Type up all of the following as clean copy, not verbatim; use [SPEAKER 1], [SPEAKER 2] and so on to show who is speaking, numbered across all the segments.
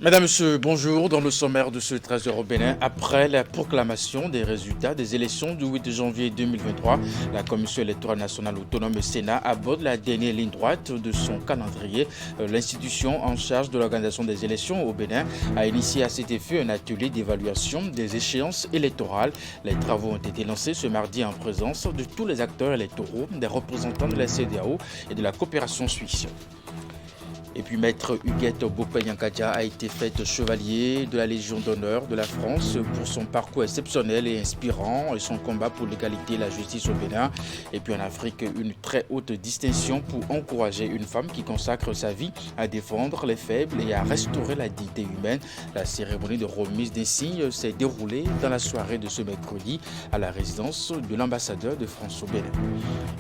[SPEAKER 1] Mesdames, Messieurs, bonjour. Dans le sommaire de ce 13h au Bénin, après la proclamation des résultats des élections du 8 janvier 2023, la Commission électorale nationale autonome Sénat aborde la dernière ligne droite de son calendrier. L'institution en charge de l'organisation des élections au Bénin a initié à cet effet un atelier d'évaluation des échéances électorales. Les travaux ont été lancés ce mardi en présence de tous les acteurs électoraux, des représentants de la CEDEAO et de la coopération suisse. Et puis Maître Huguette Bokpe-Yankadja a été faite chevalier de la Légion d'honneur de la France pour son parcours exceptionnel et inspirant et son combat pour l'égalité et la justice au Bénin. Et puis en Afrique, une très haute distinction pour encourager une femme qui consacre sa vie à défendre les faibles et à restaurer la dignité humaine. La cérémonie de remise des signes s'est déroulée dans la soirée de ce mercredi à la résidence de l'ambassadeur de France au Bénin.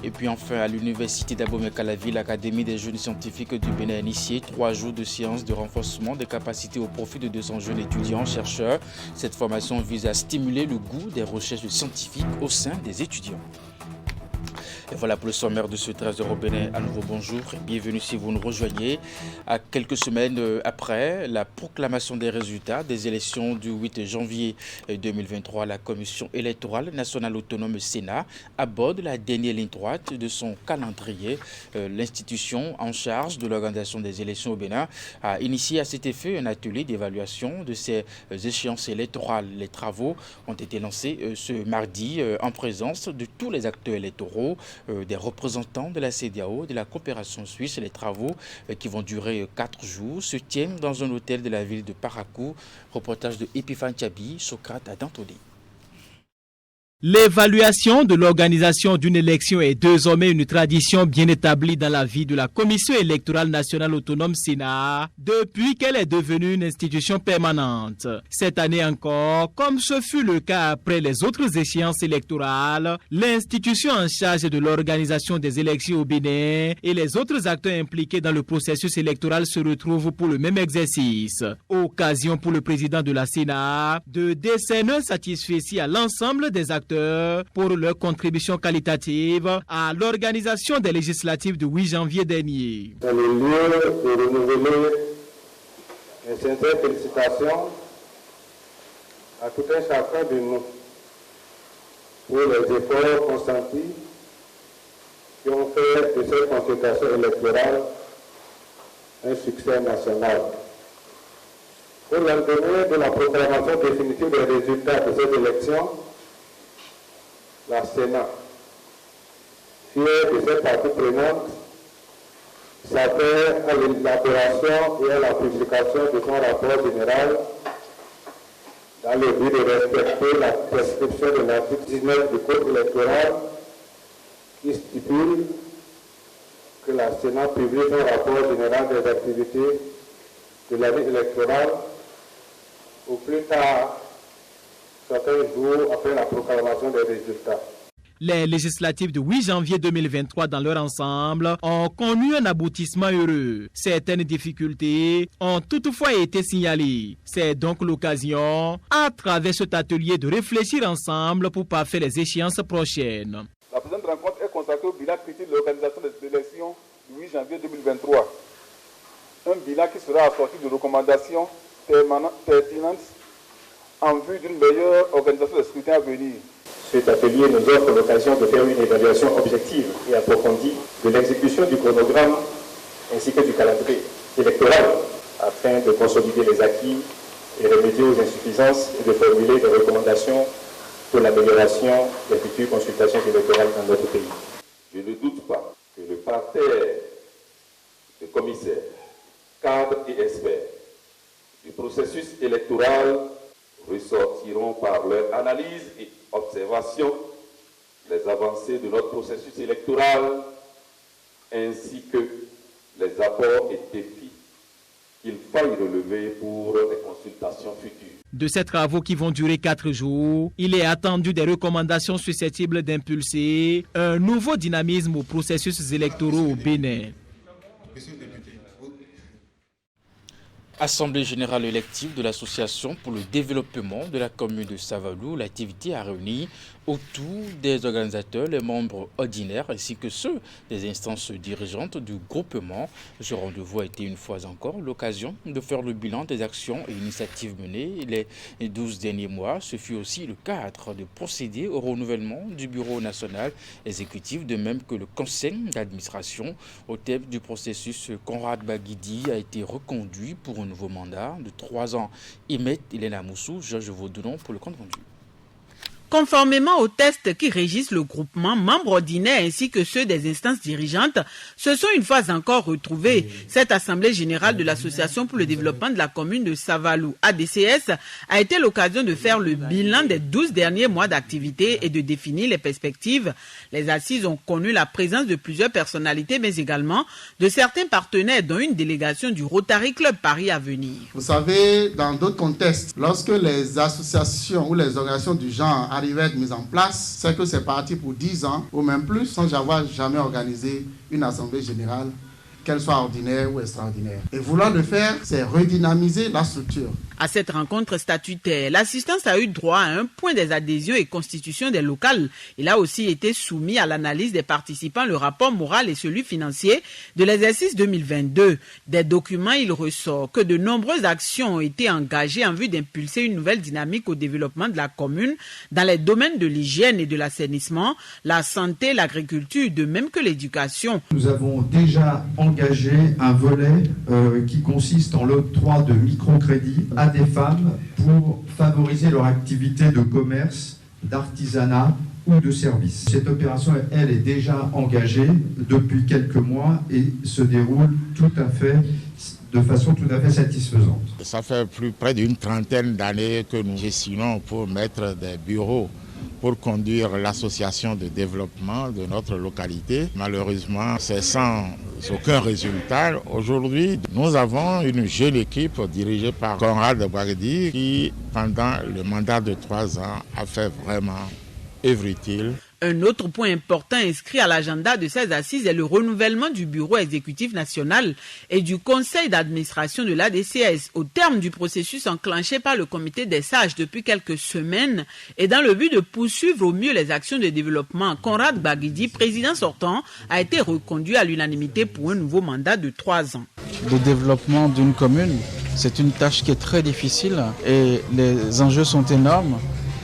[SPEAKER 1] Et puis enfin à l'université d'Abomey-Calavi, l'Académie des jeunes scientifiques du Bénin a initié 3 jours de séance de renforcement des capacités au profit de 200 jeunes étudiants, chercheurs. Cette formation vise à stimuler le goût des recherches scientifiques au sein des étudiants. Et voilà pour le sommaire de ce 13h au Bénin. À nouveau bonjour et bienvenue si vous nous rejoignez. À quelques semaines après la proclamation des résultats des élections du 8 janvier 2023, la Commission électorale nationale autonome Sénat aborde la dernière ligne droite de son calendrier. L'institution en charge de l'organisation des élections au Bénin a initié à cet effet un atelier d'évaluation de ces échéances électorales. Les travaux ont été lancés ce mardi en présence de tous les acteurs électoraux, des représentants de la CEDEAO et de la coopération suisse. Les travaux qui vont durer 4 jours se tiennent dans un hôtel de la ville de Parakou. Reportage de Epiphan Tchabi, Socrate à Dantoli.
[SPEAKER 2] L'évaluation de l'organisation d'une élection est désormais une tradition bien établie dans la vie de la Commission électorale nationale autonome Sénat depuis qu'elle est devenue une institution permanente. Cette année encore, comme ce fut le cas après les autres échéances électorales, l'institution en charge de l'organisation des élections au Bénin et les autres acteurs impliqués dans le processus électoral se retrouvent pour le même exercice. Occasion pour le président de la Sénat de décerner un satisfecit à l'ensemble des acteurs pour leur contribution qualitative à l'organisation des législatives du 8 janvier dernier.
[SPEAKER 3] C'est le lieu de renouveler mes sincères félicitations à tout un chacun de nous pour les efforts consentis qui ont fait de cette consultation électorale un succès national. Pour le lendemain de la proclamation définitive des résultats de cette élection, la Sénat, fière de cette partie prenante, s'appelle à l'élaboration et à la publication de son rapport général dans le but de respecter la prescription de l'article 19 du Code électoral qui stipule que la Sénat publie son rapport général des activités de l'année électorale au plus tard certains jours après la proclamation des résultats.
[SPEAKER 2] Les législatives du 8 janvier 2023 dans leur ensemble ont connu un aboutissement heureux. Certaines difficultés ont toutefois été signalées. C'est donc l'occasion, à travers cet atelier, de réfléchir ensemble pour parfaire les échéances prochaines.
[SPEAKER 4] La présente rencontre est consacrée au bilan critique de l'organisation des élections du 8 janvier 2023. Un bilan qui sera assorti de recommandations pertinentes en vue d'une meilleure organisation des scrutins à venir.
[SPEAKER 5] Cet atelier nous offre l'occasion de faire une évaluation objective et approfondie de l'exécution du chronogramme ainsi que du calendrier électoral afin de consolider les acquis et remédier aux insuffisances et de formuler des recommandations pour l'amélioration des futures consultations électorales dans notre pays.
[SPEAKER 6] Je ne doute pas que le parterre de commissaires, cadres et experts du processus électoral ressortiront par leur analyse et observation les avancées de notre processus électoral ainsi que les apports et défis qu'il faille relever pour les consultations futures.
[SPEAKER 2] De ces travaux qui vont durer 4 jours, il est attendu des recommandations susceptibles d'impulser un nouveau dynamisme aux processus électoraux au Bénin.
[SPEAKER 1] Assemblée générale élective de l'Association pour le développement de la commune de Savalou, l'activité a réuni autour des organisateurs, les membres ordinaires ainsi que ceux des instances dirigeantes du groupement. Ce rendez-vous a été une fois encore l'occasion de faire le bilan des actions et initiatives menées les 12 derniers mois. Ce fut aussi le cadre de procéder au renouvellement du bureau national exécutif, de même que le conseil d'administration. Au terme du processus, Conrad Baguidi a été reconduit pour un nouveau mandat de 3 ans. Imet Elena Moussou, Georges Vaudounon pour le compte rendu.
[SPEAKER 7] Conformément aux tests qui régissent le groupement, membres ordinaires ainsi que ceux des instances dirigeantes se sont une fois encore retrouvés. Cette assemblée générale de l'Association pour le développement de la commune de Savalou, ADCS, a été l'occasion de faire le bilan des 12 derniers mois d'activité et de définir les perspectives. Les assises ont connu la présence de plusieurs personnalités, mais également de certains partenaires, dont une délégation du Rotary Club Paris à venir.
[SPEAKER 8] Vous savez, dans d'autres contextes, lorsque les associations ou les organisations du genre arriver à être mise en place, c'est que c'est parti pour 10 ans ou même plus sans avoir jamais organisé une assemblée générale, qu'elle soit ordinaire ou extraordinaire. Et vouloir le faire, c'est redynamiser la structure.
[SPEAKER 7] À cette rencontre statutaire, l'assistance a eu droit à un point des adhésions et constitutions des locales. Il a aussi été soumis à l'analyse des participants le rapport moral et celui financier de l'exercice 2022. Des documents, il ressort que de nombreuses actions ont été engagées en vue d'impulser une nouvelle dynamique au développement de la commune dans les domaines de l'hygiène et de l'assainissement, la santé, l'agriculture, de même que l'éducation.
[SPEAKER 9] Nous avons déjà engagé un volet qui consiste en l'octroi de microcrédits à des femmes pour favoriser leur activité de commerce, d'artisanat ou de service. Cette opération, elle, est déjà engagée depuis quelques mois et se déroule de façon tout à fait satisfaisante.
[SPEAKER 10] Ça fait près d'une trentaine d'années que nous gestionnons pour mettre des bureaux pour conduire l'association de développement de notre localité. Malheureusement, c'est sans aucun résultat. Aujourd'hui, nous avons une jeune équipe dirigée par Conrad Baguidi qui, pendant le mandat de 3 ans, a fait vraiment œuvre utile.
[SPEAKER 7] Un autre point important inscrit à l'agenda de ces assises est le renouvellement du bureau exécutif national et du conseil d'administration de l'ADCS au terme du processus enclenché par le comité des sages depuis quelques semaines et dans le but de poursuivre au mieux les actions de développement. Conrad Baguidi, président sortant, a été reconduit à l'unanimité pour un nouveau mandat de 3 ans.
[SPEAKER 11] Le développement d'une commune, c'est une tâche qui est très difficile et les enjeux sont énormes.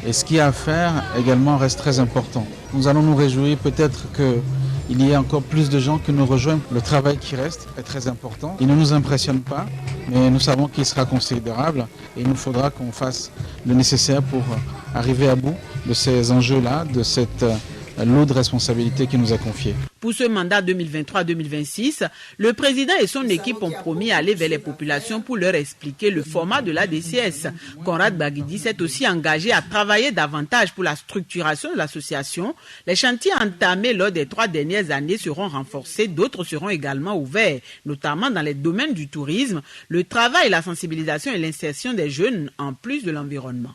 [SPEAKER 11] Et ce qu'il y a à faire également reste très important. Nous allons nous réjouir peut-être qu'il y ait encore plus de gens qui nous rejoignent. Le travail qui reste est très important. Il ne nous impressionne pas, mais nous savons qu'il sera considérable et il nous faudra qu'on fasse le nécessaire pour arriver à bout de ces enjeux-là, de cette lourde responsabilité qui nous a confiée.
[SPEAKER 7] Pour ce mandat 2023-2026, le président et son équipe ont promis d'aller vers les populations pour leur expliquer le format de l'ADCS. Conrad Baguidi s'est aussi engagé à travailler davantage pour la structuration de l'association. Les chantiers entamés lors des 3 dernières années seront renforcés, d'autres seront également ouverts, notamment dans les domaines du tourisme, le travail, la sensibilisation et l'insertion des jeunes, en plus de l'environnement.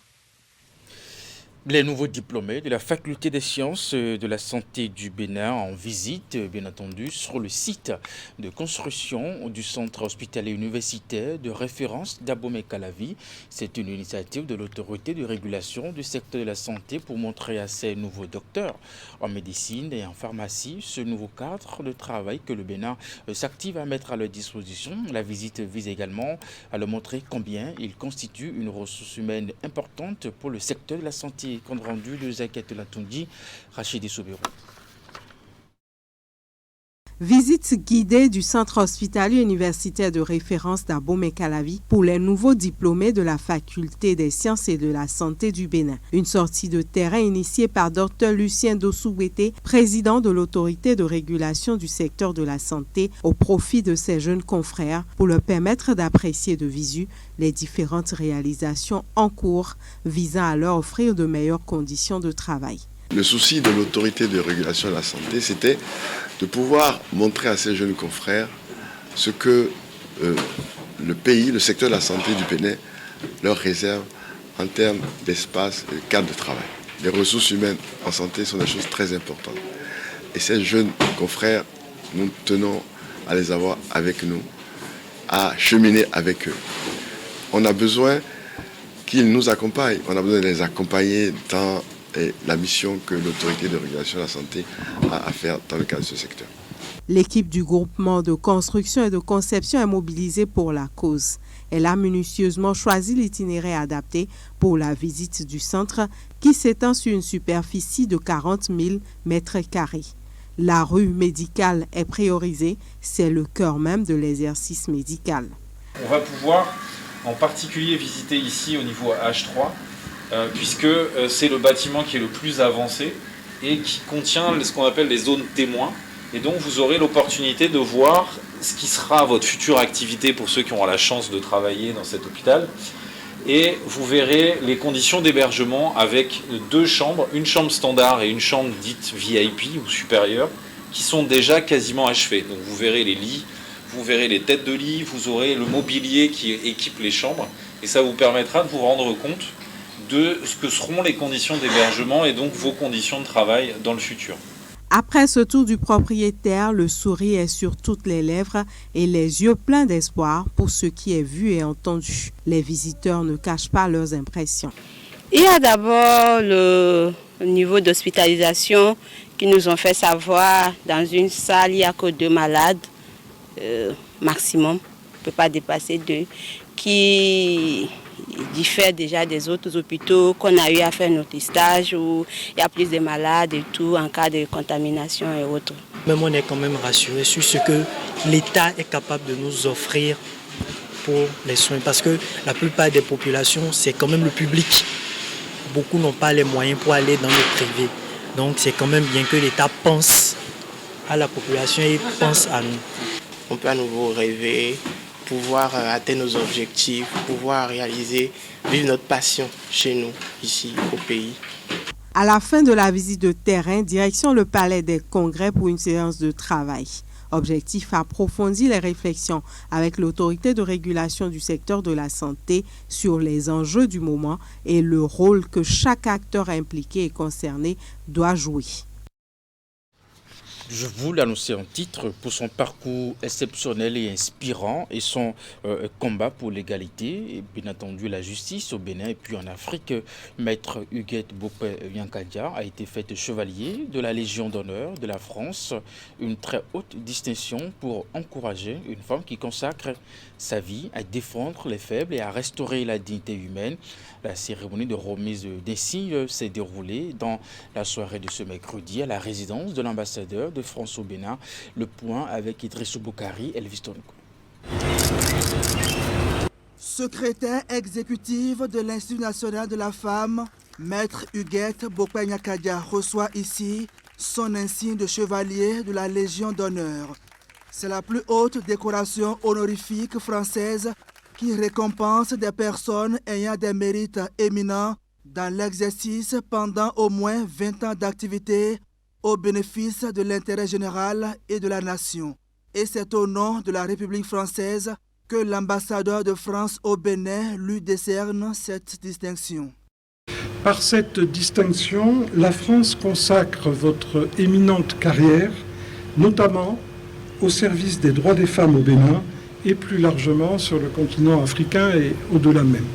[SPEAKER 1] Les nouveaux diplômés de la faculté des sciences de la santé du Bénin en visite, bien entendu, sur le site de construction du centre hospitalier universitaire de référence d'Abomey-Calavi. C'est une initiative de l'autorité de régulation du secteur de la santé pour montrer à ces nouveaux docteurs en médecine et en pharmacie ce nouveau cadre de travail que le Bénin s'active à mettre à leur disposition. La visite vise également à leur montrer combien il constitue une ressource humaine importante pour le secteur de la santé. Compte rendu de Zaket Latundi, Rachidi Soubirou.
[SPEAKER 12] Visite guidée du centre hospitalier universitaire de référence d'Abomey-Calavi pour les nouveaux diplômés de la faculté des sciences et de la santé du Bénin. Une sortie de terrain initiée par Dr Lucien Dossouwete, président de l'autorité de régulation du secteur de la santé, au profit de ses jeunes confrères pour leur permettre d'apprécier de visu les différentes réalisations en cours visant à leur offrir de meilleures conditions de travail.
[SPEAKER 13] Le souci de l'autorité de régulation de la santé, c'était de pouvoir montrer à ces jeunes confrères ce que le pays, le secteur de la santé du Bénin, leur réserve en termes d'espace et de cadre de travail. Les ressources humaines en santé sont des choses très importantes. Et ces jeunes confrères, nous tenons à les avoir avec nous, à cheminer avec eux. on a besoin qu'ils nous accompagnent. On a besoin de les accompagner dans la mission que l'autorité de régulation de la santé a à faire dans le cadre de ce secteur.
[SPEAKER 12] L'équipe du groupement de construction et de conception est mobilisée pour la cause. Elle a minutieusement choisi l'itinéraire adapté pour la visite du centre qui s'étend sur une superficie de 40 000 mètres carrés. La rue médicale est priorisée, c'est le cœur même de l'exercice médical.
[SPEAKER 14] On va pouvoir en particulier visiter ici au niveau H3, puisque c'est le bâtiment qui est le plus avancé et qui contient ce qu'on appelle les zones témoins. Et donc vous aurez l'opportunité de voir ce qui sera votre future activité pour ceux qui auront la chance de travailler dans cet hôpital. Et vous verrez les conditions d'hébergement avec 2 chambres, une chambre standard et une chambre dite VIP ou supérieure, qui sont déjà quasiment achevées. Donc vous verrez les lits, vous verrez les têtes de lit, vous aurez le mobilier qui équipe les chambres, et ça vous permettra de vous rendre compte de ce que seront les conditions d'hébergement et donc vos conditions de travail dans le futur.
[SPEAKER 12] Après ce tour du propriétaire, le sourire est sur toutes les lèvres et les yeux pleins d'espoir pour ce qui est vu et entendu. Les visiteurs ne cachent pas leurs impressions.
[SPEAKER 15] Il y a d'abord le niveau d'hospitalisation qui nous ont fait savoir dans une salle, il n'y a que 2 malades maximum, on ne peut pas dépasser 2, qui diffère déjà des autres hôpitaux qu'on a eu à faire notre stage où il y a plus de malades et tout en cas de contamination et autres.
[SPEAKER 16] Même on est quand même rassuré sur ce que l'État est capable de nous offrir pour les soins parce que la plupart des populations c'est quand même le public. Beaucoup n'ont pas les moyens pour aller dans le privé. Donc c'est quand même bien que l'État pense à la population et pense à nous.
[SPEAKER 17] On peut à nouveau rêver, pouvoir atteindre nos objectifs, pouvoir vivre notre passion chez nous, ici au pays.
[SPEAKER 12] À la fin de la visite de terrain, direction le Palais des Congrès pour une séance de travail. Objectif, approfondir les réflexions avec l'autorité de régulation du secteur de la santé sur les enjeux du moment et le rôle que chaque acteur impliqué et concerné doit jouer.
[SPEAKER 1] Je vous l'annonçais en titre, pour son parcours exceptionnel et inspirant et son combat pour l'égalité et bien entendu la justice au Bénin et puis en Afrique, Maître Huguette Bokpe-Nyankadja a été faite chevalier de la Légion d'honneur de la France, une très haute distinction pour encourager une femme qui consacre sa vie à défendre les faibles et à restaurer la dignité humaine. La cérémonie de remise d'insignes s'est déroulée dans la soirée de ce mercredi à la résidence de l'ambassadeur de France au Bénin. Le point avec Idrissou Boukari, Elvis Tonko.
[SPEAKER 18] Secrétaire exécutive de l'Institut national de la femme, Maître Huguette Bokpe-Nyankadja reçoit ici son insigne de chevalier de la Légion d'honneur. C'est la plus haute décoration honorifique française qui récompense des personnes ayant des mérites éminents dans l'exercice pendant au moins 20 ans d'activité au bénéfice de l'intérêt général et de la nation. Et c'est au nom de la République française que l'ambassadeur de France au Bénin lui décerne cette distinction.
[SPEAKER 19] Par cette distinction, la France consacre votre éminente carrière, notamment au service des droits des femmes au Bénin et plus largement sur le continent africain et au-delà même.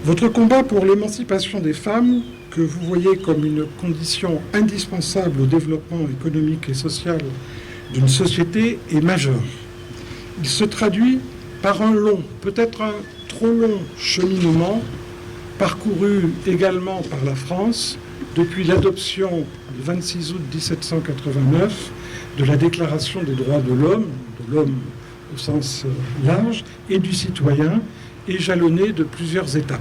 [SPEAKER 19] Votre combat pour l'émancipation des femmes, que vous voyez comme une condition indispensable au développement économique et social d'une société, est majeur. Il se traduit par un long, peut-être un trop long cheminement, parcouru également par la France depuis l'adoption le 26 août 1789 de la Déclaration des droits de l'homme au sens large, et du citoyen, et jalonné de plusieurs étapes.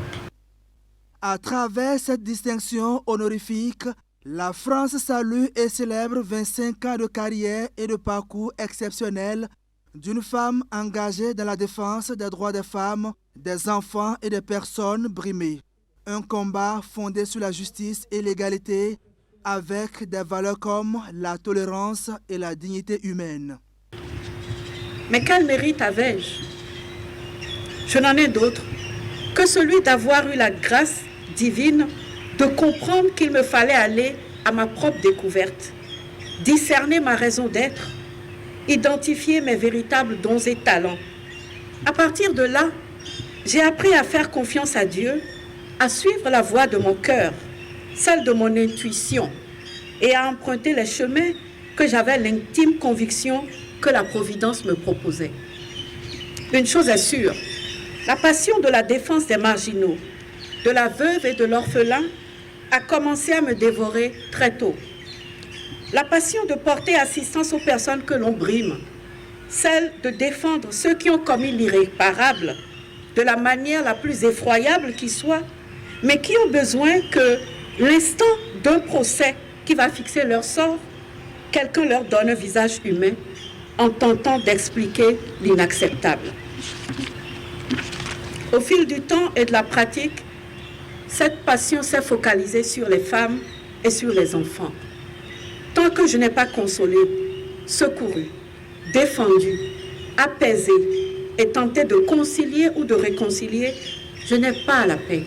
[SPEAKER 18] À travers cette distinction honorifique, la France salue et célèbre 25 ans de carrière et de parcours exceptionnel d'une femme engagée dans la défense des droits des femmes, des enfants et des personnes brimées. Un combat fondé sur la justice et l'égalité, avec des valeurs comme la tolérance et la dignité humaine.
[SPEAKER 20] Mais quel mérite avais-je? Je n'en ai d'autre que celui d'avoir eu la grâce divine de comprendre qu'il me fallait aller à ma propre découverte, discerner ma raison d'être, identifier mes véritables dons et talents, À partir de là, j'ai appris à faire confiance à Dieu, à suivre la voie de mon cœur, celle de mon intuition, et à emprunter les chemins que j'avais l'intime conviction que la Providence me proposait. Une chose est sûre, la passion de la défense des marginaux, de la veuve et de l'orphelin a commencé à me dévorer très tôt. La passion de porter assistance aux personnes que l'on brime, celle de défendre ceux qui ont commis l'irréparable de la manière la plus effroyable qui soit, mais qui ont besoin que l'instant d'un procès qui va fixer leur sort, quelqu'un leur donne un visage humain en tentant d'expliquer l'inacceptable. Au fil du temps et de la pratique, cette passion s'est focalisée sur les femmes et sur les enfants. Tant que je n'ai pas consolé, secouru, défendu, apaisé et tenté de concilier ou de réconcilier, je n'ai pas la paix.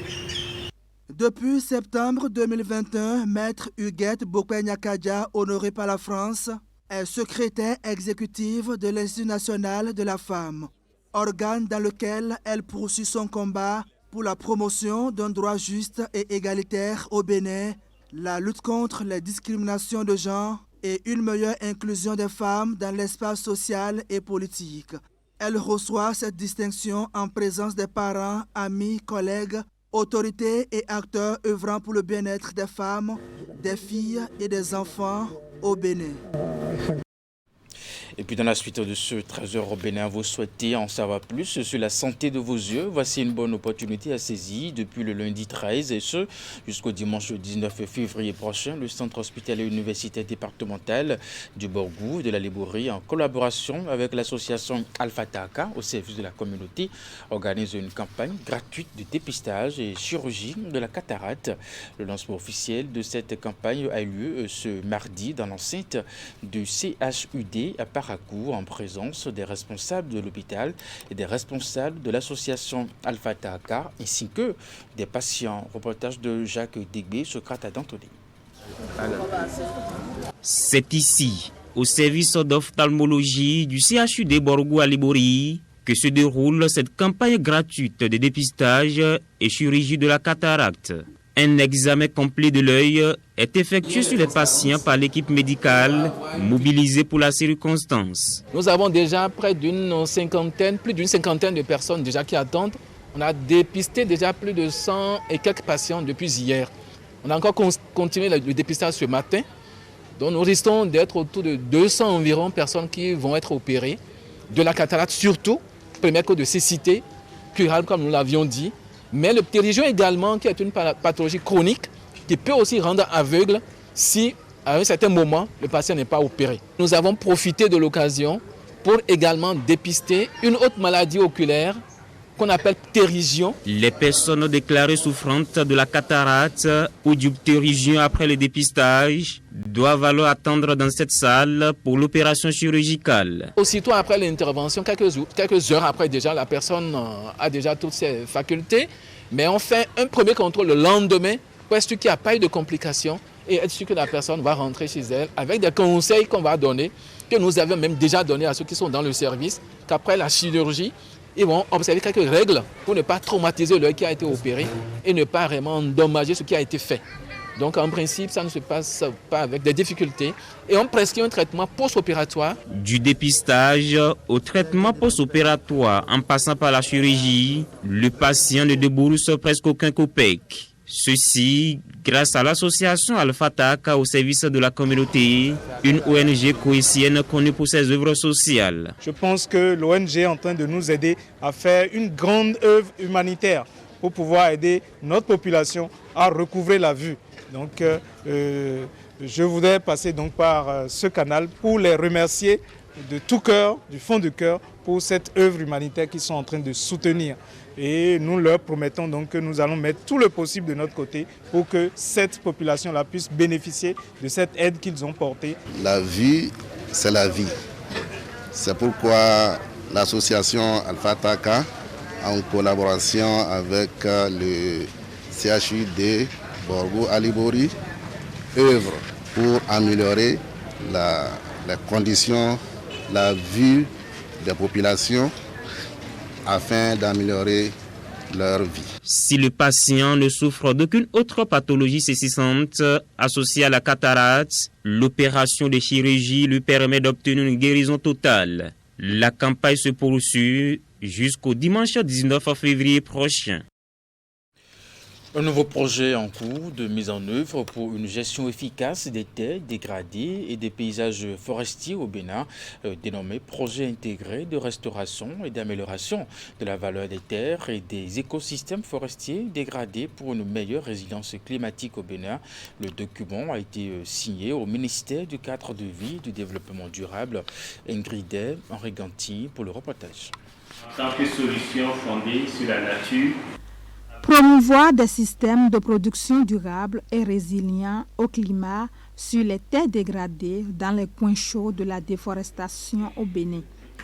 [SPEAKER 18] Depuis septembre 2021, Maître Huguette Bokwe-Nyakadia, honorée par la France, est secrétaire exécutive de l'Institut national de la femme, organe dans lequel elle poursuit son combat pour la promotion d'un droit juste et égalitaire au Bénin, la lutte contre les discriminations de genre et une meilleure inclusion des femmes dans l'espace social et politique. Elle reçoit cette distinction en présence des parents, amis, collègues, autorités et acteurs œuvrant pour le bien-être des femmes, des filles et des enfants au Bénin.
[SPEAKER 1] Et puis dans la suite de ce Trésor au Bénin, vous souhaitez en savoir plus sur la santé de vos yeux. Voici une bonne opportunité à saisir depuis le lundi 13 et ce jusqu'au dimanche 19 février prochain. Le centre hospitalier universitaire départemental du Borgou de la Liborie, en collaboration avec l'association Alpha Taka au service de la communauté, organise une campagne gratuite de dépistage et chirurgie de la cataracte. Le lancement officiel de cette campagne a eu lieu ce mardi dans l'enceinte du CHUD à Parakou, en présence des responsables de l'hôpital et des responsables de l'association Alpha Taka, ainsi que des patients. Reportage de Jacques Dégbé, Socrate d'Anthony.
[SPEAKER 21] C'est ici, au service d'ophtalmologie du CHUD Borgou à Liborie, que se déroule cette campagne gratuite de dépistage et chirurgie de la cataracte. Un examen complet de l'œil est effectué sur les patients par l'équipe médicale mobilisée pour la circonstance.
[SPEAKER 22] Nous avons déjà plus d'une cinquantaine de personnes déjà qui attendent. On a dépisté déjà plus de 100 et quelques patients depuis hier. On a encore continué le dépistage ce matin. Donc nous risquons d'être autour de 200 environ personnes qui vont être opérées de la cataracte, surtout première cause de cécité curable comme nous l'avions dit. Mais le ptérygium également, qui est une pathologie chronique, qui peut aussi rendre aveugle si, à un certain moment, le patient n'est pas opéré. Nous avons profité de l'occasion pour également dépister une autre maladie oculaire qu'on appelle ptérygium.
[SPEAKER 21] Les personnes déclarées souffrantes de la cataracte ou du ptérygium après le dépistage doivent alors attendre dans cette salle pour l'opération chirurgicale.
[SPEAKER 22] Aussitôt après l'intervention, quelques heures après déjà, la personne a déjà toutes ses facultés, mais on fait un premier contrôle le lendemain pour être sûr qu'il n'y a pas eu de complications et être sûr que la personne va rentrer chez elle avec des conseils qu'on va donner, que nous avons même déjà donné à ceux qui sont dans le service, qu'après la chirurgie, ils vont observer quelques règles pour ne pas traumatiser l'œil qui a été opéré et ne pas vraiment endommager ce qui a été fait. Donc en principe, ça ne se passe pas avec des difficultés et on prescrit un traitement post-opératoire.
[SPEAKER 21] Du dépistage au traitement post-opératoire en passant par la chirurgie, le patient ne débourse presque aucun copec. Ceci grâce à l'association Alpha Taka au service de la communauté, une ONG coïtienne connue pour ses œuvres sociales.
[SPEAKER 23] Je pense que l'ONG est en train de nous aider à faire une grande œuvre humanitaire pour pouvoir aider notre population à recouvrer la vue. Donc je voudrais passer donc par ce canal pour les remercier de tout cœur, du fond du cœur, pour cette œuvre humanitaire qu'ils sont en train de soutenir. Et nous leur promettons donc que nous allons mettre tout le possible de notre côté pour que cette population-là puisse bénéficier de cette aide qu'ils ont portée.
[SPEAKER 24] La vie, c'est la vie. C'est pourquoi l'association Alpha Taka, en collaboration avec le CHUD Borgou à Liborie, œuvre pour améliorer les conditions, la vue des populations afin d'améliorer leur vie.
[SPEAKER 21] Si le patient ne souffre d'aucune autre pathologie cécissante associée à la cataracte, l'opération de chirurgie lui permet d'obtenir une guérison totale. La campagne se poursuit jusqu'au dimanche 19 février prochain.
[SPEAKER 1] Un nouveau projet en cours de mise en œuvre pour une gestion efficace des terres dégradées et des paysages forestiers au Bénin, dénommé Projet intégré de restauration et d'amélioration de la valeur des terres et des écosystèmes forestiers dégradés pour une meilleure résilience climatique au Bénin. Le document a été signé au ministère du Cadre de vie et du Développement durable. Ingrid Henri Ganti pour le reportage.
[SPEAKER 3] En tant que solution fondée sur la nature,
[SPEAKER 4] promouvoir des systèmes de production durables et résilients au climat sur les terres dégradées dans les coins chauds de la déforestation au Bénin.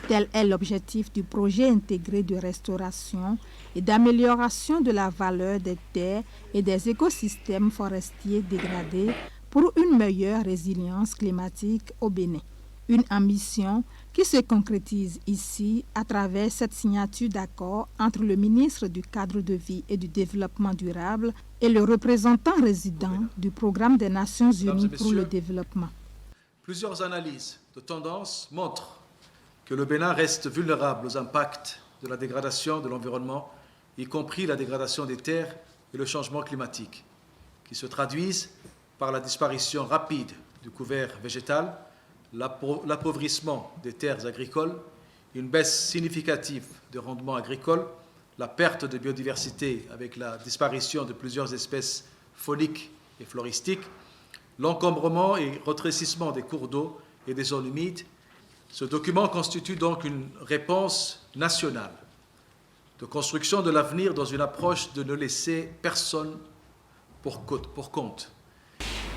[SPEAKER 4] Tel est l'objectif du projet intégré de restauration et d'amélioration de la valeur des terres et des écosystèmes forestiers dégradés pour une meilleure résilience climatique au Bénin. Une ambition qui se concrétise ici à travers cette signature d'accord entre le ministre du Cadre de vie et du Développement durable et le représentant résident du Programme des Nations Unies pour le développement.
[SPEAKER 5] Plusieurs analyses de tendance montrent que le Bénin reste vulnérable aux impacts de la dégradation de l'environnement, y compris la dégradation des terres et le changement climatique, qui se traduisent par la disparition rapide du couvert végétal, l'appauvrissement des terres agricoles, une baisse significative des rendements agricoles, la perte de biodiversité avec la disparition de plusieurs espèces fauniques et floristiques, l'encombrement et rétrécissement des cours d'eau et des zones humides. Ce document constitue donc une réponse nationale de construction de l'avenir dans une approche de ne laisser personne pour compte.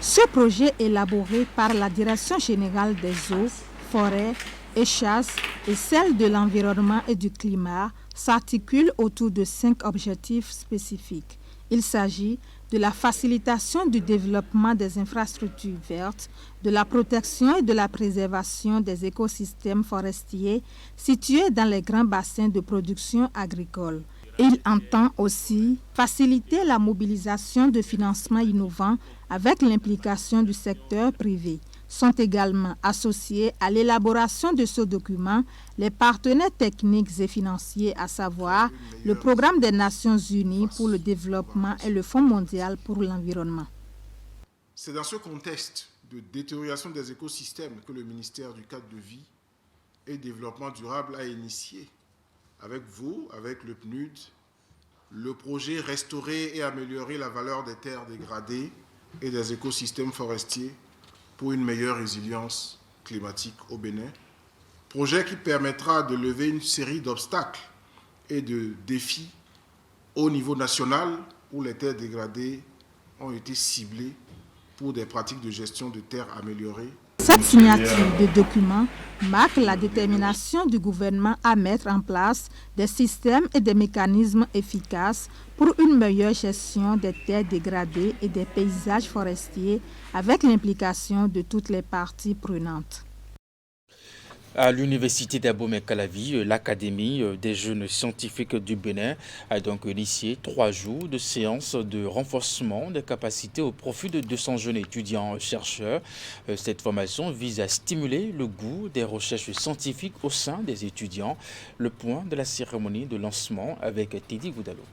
[SPEAKER 4] Ce projet élaboré par la Direction générale des eaux, forêts et chasses et celle de l'environnement et du climat s'articule autour de 5 objectifs spécifiques. Il s'agit de la facilitation du développement des infrastructures vertes, de la protection et de la préservation des écosystèmes forestiers situés dans les grands bassins de production agricole. Il entend aussi faciliter la mobilisation de financements innovants avec l'implication du secteur privé. Sont également associés à l'élaboration de ce document les partenaires techniques et financiers, à savoir le Programme des Nations Unies pour le développement et le Fonds mondial pour l'environnement.
[SPEAKER 6] C'est dans ce contexte de détérioration des écosystèmes que le ministère du Cadre de vie et Développement durable a initié avec vous, avec le PNUD, le projet Restaurer et améliorer la valeur des terres dégradées et des écosystèmes forestiers pour une meilleure résilience climatique au Bénin. Projet qui permettra de lever une série d'obstacles et de défis au niveau national où les terres dégradées ont été ciblées pour des pratiques de gestion de terres améliorées.
[SPEAKER 4] Cette signature de document marque la détermination du gouvernement à mettre en place des systèmes et des mécanismes efficaces pour une meilleure gestion des terres dégradées et des paysages forestiers avec l'implication de toutes les parties prenantes.
[SPEAKER 1] À l'université d'Abomey-Calavi, l'Académie des jeunes scientifiques du Bénin a donc initié 3 jours de séances de renforcement des capacités au profit de 200 jeunes étudiants-chercheurs. Cette formation vise à stimuler le goût des recherches scientifiques au sein des étudiants. Le point de la cérémonie de lancement avec Teddy Goudalo.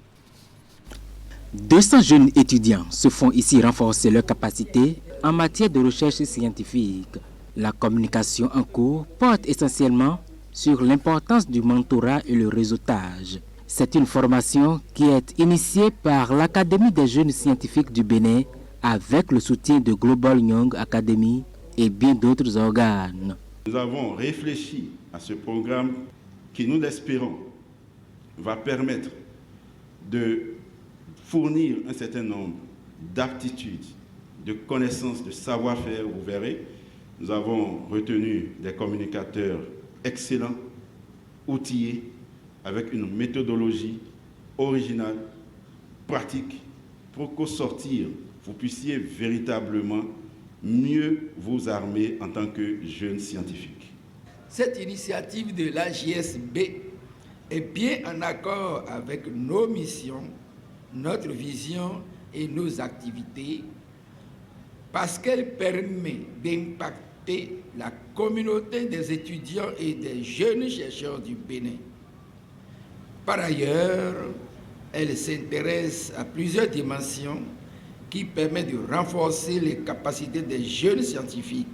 [SPEAKER 25] 200 jeunes étudiants se font ici renforcer leurs capacités en matière de recherche scientifique. La communication en cours porte essentiellement sur l'importance du mentorat et le réseautage. C'est une formation qui est initiée par l'Académie des jeunes scientifiques du Bénin avec le soutien de Global Young Academy et bien d'autres organes.
[SPEAKER 26] Nous avons réfléchi à ce programme qui, nous l'espérons, va permettre de fournir un certain nombre d'aptitudes, de connaissances, de savoir-faire. Vous verrez, nous avons retenu des communicateurs excellents, outillés, avec une méthodologie originale, pratique, pour qu'au sortir, vous puissiez véritablement mieux vous armer en tant que jeunes scientifiques.
[SPEAKER 27] Cette initiative de l'AJSB
[SPEAKER 2] est bien en accord avec nos missions, notre vision et nos activités, parce qu'elle permet d'impacter la communauté des étudiants et des jeunes chercheurs du Bénin. Par ailleurs, elle s'intéresse à plusieurs dimensions qui permettent de renforcer les capacités des jeunes scientifiques.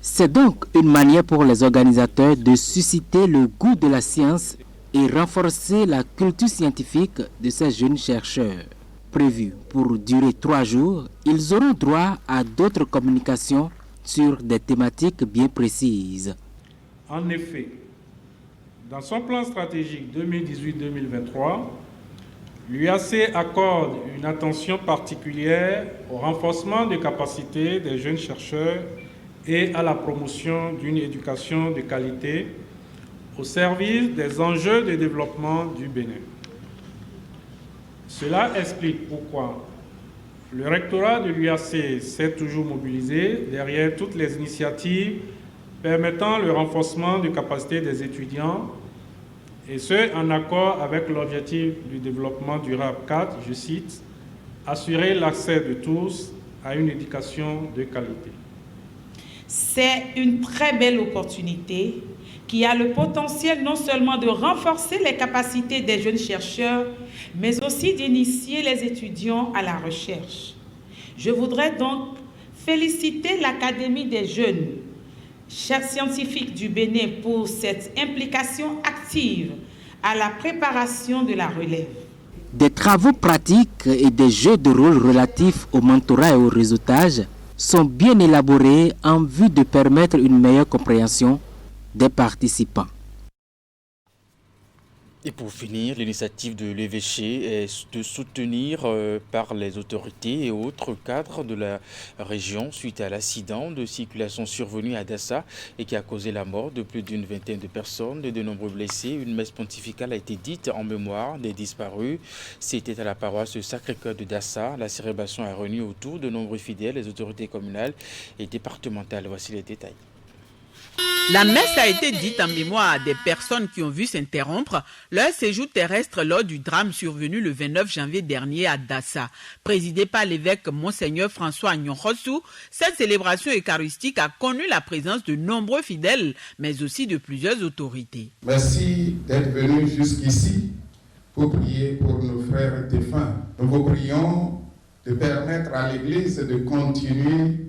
[SPEAKER 25] C'est donc une manière pour les organisateurs de susciter le goût de la science et renforcer la culture scientifique de ces jeunes chercheurs. Prévu pour durer 3 jours, ils auront droit à d'autres communications sur des thématiques bien précises.
[SPEAKER 23] En effet, dans son plan stratégique 2018-2023, l'UAC accorde une attention particulière au renforcement des capacités des jeunes chercheurs et à la promotion d'une éducation de qualité au service des enjeux de développement du Bénin. Cela explique pourquoi le rectorat de l'UAC s'est toujours mobilisé derrière toutes les initiatives permettant le renforcement des capacités des étudiants, et ce, en accord avec l'objectif du développement durable 4, je cite, « Assurer l'accès de tous à une éducation de qualité ».
[SPEAKER 7] C'est une très belle opportunité qui a le potentiel non seulement de renforcer les capacités des jeunes chercheurs, mais aussi d'initier les étudiants à la recherche. Je voudrais donc féliciter l'Académie des jeunes scientifiques du Bénin pour cette implication active à la préparation de la relève.
[SPEAKER 25] Des travaux pratiques et des jeux de rôle relatifs au mentorat et au réseautage sont bien élaborés en vue de permettre une meilleure compréhension des participants.
[SPEAKER 1] Et pour finir, l'initiative de l'évêché est de soutenir par les autorités et autres cadres de la région suite à l'accident de circulation survenu à Dassa et qui a causé la mort de plus d'une vingtaine de personnes et de nombreux blessés. Une messe pontificale a été dite en mémoire des disparus. C'était à la paroisse Sacré-Cœur de Dassa. La célébration a réuni autour de nombreux fidèles, les autorités communales et départementales. Voici les détails.
[SPEAKER 8] La messe a été dite en mémoire des personnes qui ont vu s'interrompre leur séjour terrestre lors du drame survenu le 29 janvier dernier à Dassa. Présidée par l'évêque Monseigneur François Agnon-Rossou, cette célébration eucharistique a connu la présence de nombreux fidèles, mais aussi de plusieurs autorités.
[SPEAKER 9] Merci d'être venus jusqu'ici pour prier pour nos frères défunts. Nous vous prions de permettre à l'Église de continuer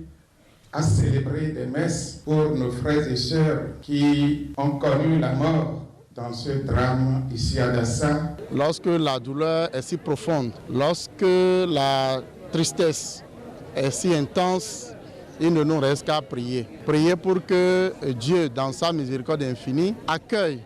[SPEAKER 9] à célébrer des messes pour nos frères et sœurs qui ont connu la mort dans ce drame ici à Dassa.
[SPEAKER 10] Lorsque la douleur est si profonde, lorsque la tristesse est si intense, il ne nous reste qu'à prier. Prier pour que Dieu, dans sa miséricorde infinie, accueille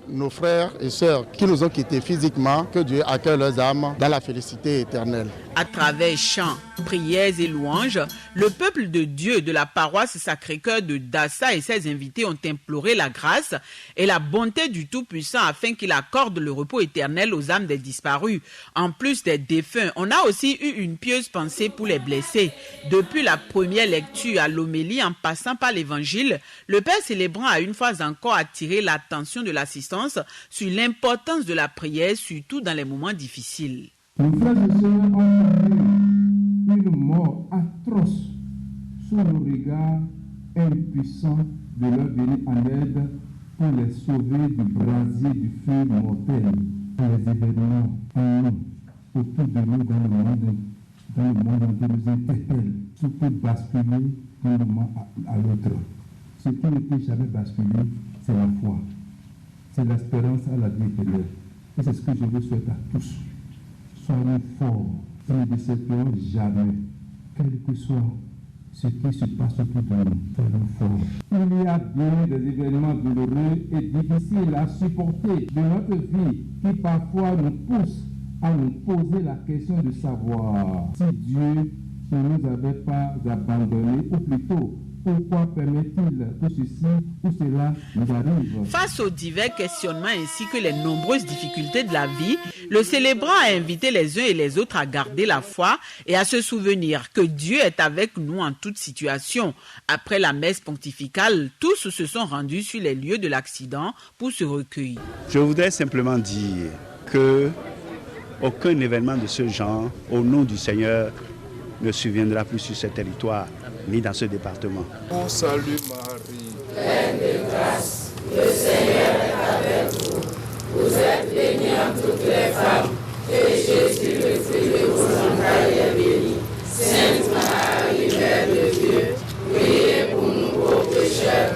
[SPEAKER 10] nos frères et sœurs qui nous ont quittés physiquement, que Dieu accueille leurs âmes dans la félicité éternelle.
[SPEAKER 8] À travers chants, prières et louanges, le peuple de Dieu de la paroisse Sacré-Cœur de Dassa et ses invités ont imploré la grâce et la bonté du Tout-Puissant afin qu'il accorde le repos éternel aux âmes des disparus. En plus des défunts, on a aussi eu une pieuse pensée pour les blessés. Depuis la première lecture à l'homélie en passant par l'évangile, le Père célébrant a une fois encore attiré l'attention de l'assistance sur l'importance de la prière, surtout dans les moments difficiles.
[SPEAKER 11] Nos frères et sœurs ont connu une mort atroce sous le regard impuissant de leur venir en aide pour les sauver du brasier du feu mortel. Les événements en nous, autour de nous dans le monde entier nous interpellent, surtout basculer d'un moment à l'autre. Ce qui ne peut jamais basculer, c'est la foi. C'est l'espérance à la vie éternelle. Et c'est ce que je vous souhaite à tous. Soyons forts et ne déceptions jamais, quel que soit ce qui se passe autour de nous. Soyons forts. Il y a bien des événements douloureux et difficiles à supporter de notre vie qui parfois nous poussent à nous poser la question de savoir si Dieu ne nous avait pas abandonnés, ou plutôt pourquoi permet-il que ceci ou cela nous arrive?
[SPEAKER 8] Face aux divers questionnements ainsi que les nombreuses difficultés de la vie, le célébrant a invité les uns et les autres à garder la foi et à se souvenir que Dieu est avec nous en toute situation. Après la messe pontificale, tous se sont rendus sur les lieux de l'accident pour se recueillir.
[SPEAKER 12] Je voudrais simplement dire que aucun événement de ce genre, au nom du Seigneur, ne surviendra plus sur ce territoire, ni dans ce département.
[SPEAKER 13] Oh, salut Marie,
[SPEAKER 14] pleine de grâce, le Seigneur est avec vous. Vous êtes bénie entre toutes les femmes, et Jésus, le fruit de vos entrailles, est béni. Sainte Marie, Mère de Dieu, priez pour nous pauvres pécheurs.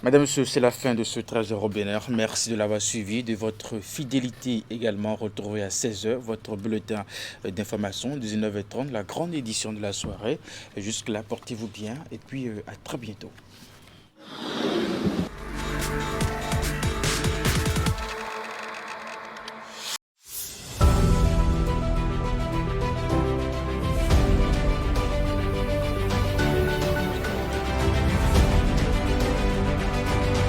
[SPEAKER 1] Madame, Monsieur, c'est la fin de ce Trésor au Bénin. Merci de l'avoir suivi, de votre fidélité également. Retrouvez à 16h votre bulletin d'information, 19h30, la grande édition de la soirée. Jusque-là, portez-vous bien et puis à très bientôt.